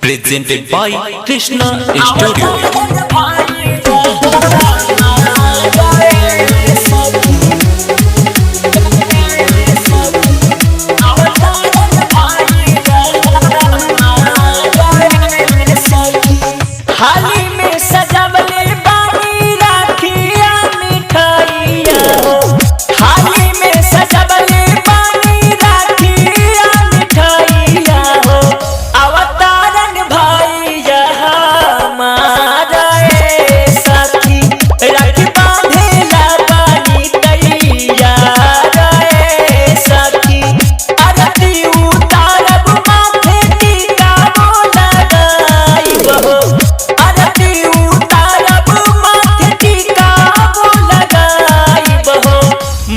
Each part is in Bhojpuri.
Presented by Krishna Studio.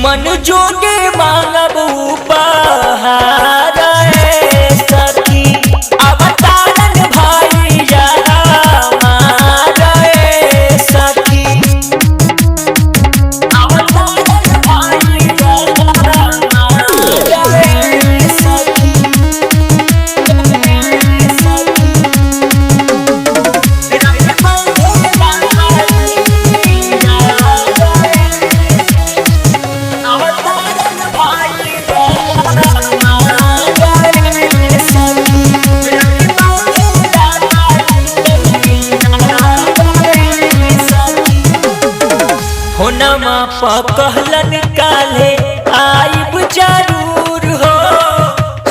मन जोगे मांगब उपहार सखी अवतारन भाई हमार सखी अवतारन भाई सखी होनमा कहलन काले आइब जरूर हो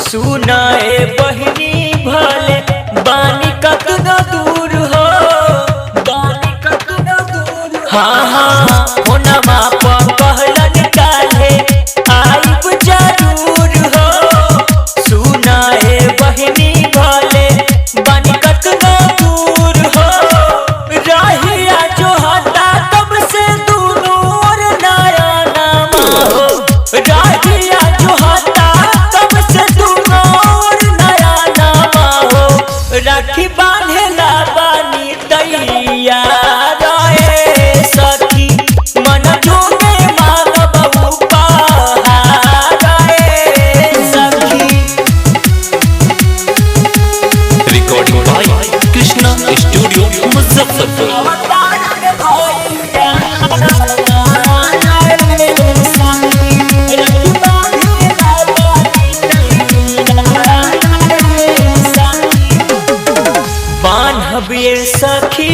सुनाए बहिनी भले बानी कतना दूर हो बानी कतना दूर हाँ हाँ होनमा कहलन काले आइब जरूर हो सुनाए बहिनी भले बानी कतना दूर हो रहिया जो हता तब से राजिया जो हता तब से दूर नया नामा हो राखी बांधेला बानी दैया रे सखी मन जोगे मांगब उपहार रे सखी। Recording by Krishna Studio, Muzaffarpur. बांधबिए सखी